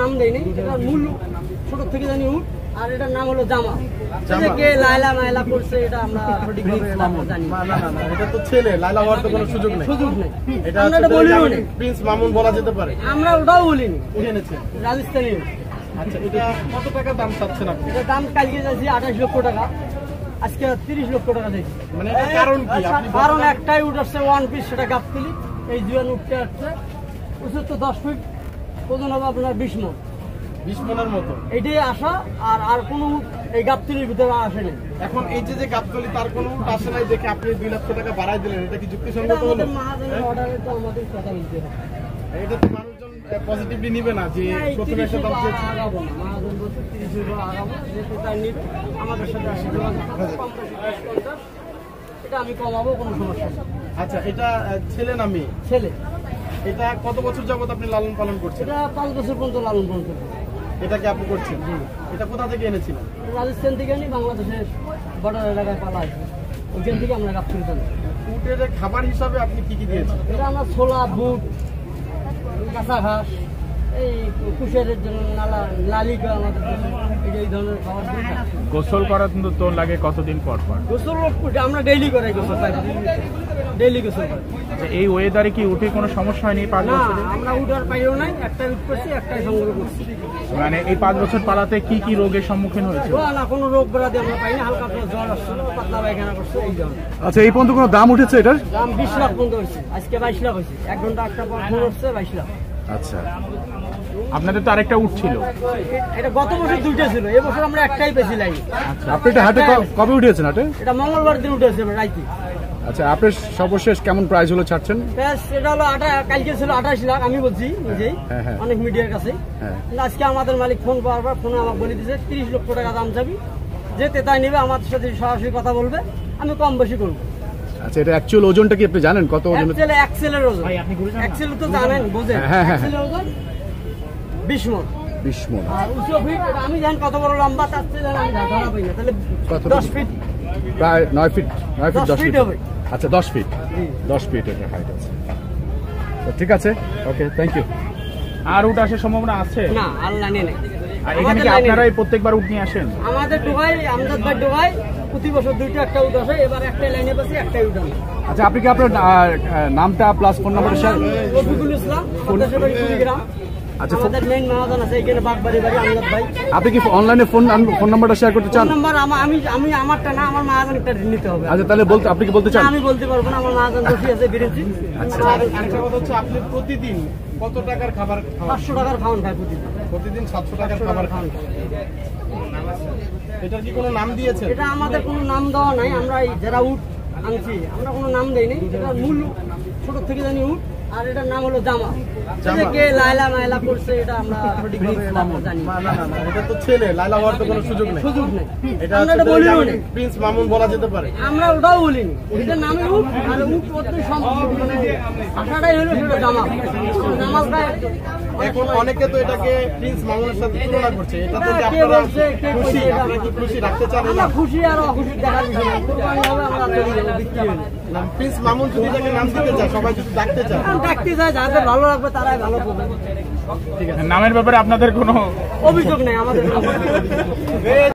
নাম দেয়নি, এটার মূল ছোট থেকে জানি উট, আর এটার নাম হলো জামা। কে লায়লা মায়লা করছে এটা আমরা সঠিকভাবে জানি না। এটা তো ছেলে, লায়লা হওয়ার তো কোনো সুযোগ নেই। এটা আমরা এটা বলিও না, প্রিন্স মামুন বলা যেতে পারে। আমরা ওটাও বলিনি, এনেছেন রাজস্থানী। আচ্ছা, এটা কত টাকা দাম চাচ্ছেন আপনি? এটা দাম কালকে যাচ্ছি 28 লক্ষ টাকা, আজকে 30 লক্ষ টাকা দিয়েছি। মানে এটা কারণ কি? কারণ একটাই উট আসছে ওয়ান পিস, সেটা গাবতলি। এই জুয়ান উঠতে আসছে, উচ্চতা তো 10 ফিট, ওজন হবে আপনার 20 মণ। 20 মণের মতো এইটাই আসা, আর কোনো এই গাবতলির ভিতরে আসেনি। এখন এই যে গাবতলি, তার কোনো উট আসে নাই দেখে আপনি 2 লক্ষ টাকা বাড়াই দিলেন, এটা কি যুক্তিসঙ্গত হলো? আমাদের মহাজনের অর্ডারে তো আমাদের কথা বলতে হবে। এটা তো মানুষজন পজিটিভলি নিবে না যে প্রথমে একটা দাম চেয়েছে। আগাবো না, মহাজন বলছে 30 আগাবো, যেহেতু তার নিট আমাদের সাথে আসে যোগাযোগ করবে, কম বেশি 10-50 এটা আমি কমাবো, কোনো সমস্যা নেই। আচ্ছা, এটা ছেলে না মেয়ে? ছেলে। এটা কত বছর যাবত আপনি লালন পালন করছেন? এটা 5 বছর পর্যন্ত লালন পালন করবে। এটাকে আপনি করছেন? এটা কোথা থেকে এনেছিলেন? রাজস্থান থেকে আনি, বাংলাদেশের বর্ডার এলাকায় পালা আছে, ওইখান থেকে আমরা গাবতলি টানি। উটের খাবার হিসাবে আপনি কি কি দিয়েছেন? এটা আমরা ছোলা, বুট, কাঁচা ঘাস, এই কুশেরের জন্য লালিকা, আমাদের এই ধরনের খাবার দিয়ে থাকি। গোসল করা কিন্তু তো লাগে কতদিন পর পর? গোসল আমরা ডেইলি করাই, গোসল ডেইলি গোসল করি। এই ওয়েদারে কি উঠে কোনো সমস্যা হয়নি 5 না, বছরে? আমরা উঠার পাইও নাই, একটাই উঠ করছি, একটাই সংগ্রহ করছি। মানে এই 5 বছর পালাতে কি কি রোগের সম্মুখীন হয়েছে? না, কোনো রোগ ব্যাধি আমরা পাইনি, হালকা করে জ্বর আসছিল, পাতলা পায়খানা করছে, এই ধরনের। আচ্ছা, এই পর্যন্ত কোনো দাম উঠেছে এটার? দাম 20 লাখ পর্যন্ত হয়েছে, আজকে 22 লাখ হয়েছে। 1 ঘন্টা 8টা পর ফোন হচ্ছে 22 লাখ। আচ্ছা, আপনাদের তো আরেকটা উট ছিল। এটা গত বছর 2টা ছিল, এবছর আমরা একটাই পেয়েছি লাইন। আপনি এটা হাটে কবে উঠেছেন হাটে? এটা মঙ্গলবার দিন উঠেছে রাইতে। আচ্ছা, আপনার সর্বশেষ কেমন প্রাইস হলো ছাড়ছেন? এটা হলো কালকে ছিল 28 লাখ, আমি বলছি নিজেই, অনেক মিডিয়ার কাছে। আজকে আমাদের মালিক ফোন পাওয়ার পর ফোনে আমাকে বলে দিয়েছে 30 লক্ষ টাকা দাম যাবি, যে তেতাই নেবে আমার সাথে সরাসরি কথা বলবে, আমি কম বেশি করবো। আচ্ছা, এটা অ্যাকচুয়াল ওজনটা কি আপনি জানেন কত ওজন? এক্সেলের ওজন, এক্সেল তো জানেন, বোঝেন, এক্সেলের ওজন 20 মণ। 20 মণ। আর উঁচু ফিট, আমি জানি কত বড় লম্বা, তার চেয়ে জানি আমি ধরা পাই না, তাহলে 10 ফিট, প্রায় 9 ফিট 10 ফিট হবে। আচ্ছা, 10 ফিট 10 ফিট এটা হাইট আছে। তো ঠিক আছে, ওকে, থ্যাংক ইউ। আর উট আসার সম্ভাবনা আছে? না, আল্লাহ নেই। আর এখানে কি আপনারাই প্রত্যেকবার উট নিয়ে আসেন? আমাদের ডোবাই, আমজাদ ভাই ডোবাই প্রতি বছর 2টা একটা উট আসে, এবার একটাই লাইনে পাচ্ছি, একটাই উট আনি। আচ্ছা, আপনি কি আপনার নামটা প্লাস ফোন নাম্বারটা শেয়ার? রফিকুল ইসলাম, সন্দেশের বাড়ি কুড়িগ্রাম। আচ্ছা, আমাদের মেইন মহাজন আছে এখানে, বাগবাড়ি বাড়ি, আমজাদ ভাই। আপনি কি অনলাইনে ফোন নাম্বারটা শেয়ার করতে চান? ফোন নাম্বার আমি আমারটা না, আমার মহাজনটা নিতে হবে। আচ্ছা, তাহলে আপনি কি বলতে চান? আমি বলতে পারবো না, আমার মহাজন বসে আছে বিরেজি। আচ্ছা, আরেকটা কথা হচ্ছে, আপনি প্রতিদিন কত টাকার খাবার খাওয়ান? 500 টাকার খাওয়ান খায় প্রতিদিন 700 টাকার খাবার খান। এটার কি কোনো নাম দিয়েছে? এটা আমাদের কোনো নাম দেওয়া নাই, আমরা যারা উট আনছি আমরা কোনো নাম দেয়নি। এটা মূল ছোট থেকে জানি উট, আর এটার নাম হলো জামা। কে লায়লা মায়লা করছে এটা আমরা সঠিকভাবে জানি না। এটা তো ছেলে, লায়লা হওয়ার তো কোনো সুযোগ নেই। এটা আমরা এটা বলিও না, প্রিন্স মামুন বলা যেতে পারে। আমরা ওটাও বলিনি, এটার নামে উট, আর উট করতে সম্ভব মানে আশাটাই হলো সেটা জামা। জামালটাই এখন অনেকে তো এটাকে প্রিন্স মামুনের সাথে তুলনা করছে। এটাতে কি আপনারা খুশি? আপনারা কি খুশি রাখতে চান? আমরা খুশি আর অখুশি দেখার বিষয় না, কোরবানি হবে আমরা চলে যাবো, বিক্রি হলে। প্রিন্স মামুন যদি এটাকে নাম দিতে চায়, সবাই যদি ডাকতে চায়, ডাকতে চায়, যাদের ভালো লাগবে তারাই ভালো করবে। নামের ব্যাপারে আপনাদের কোনো অভিযোগ নেই আমাদের।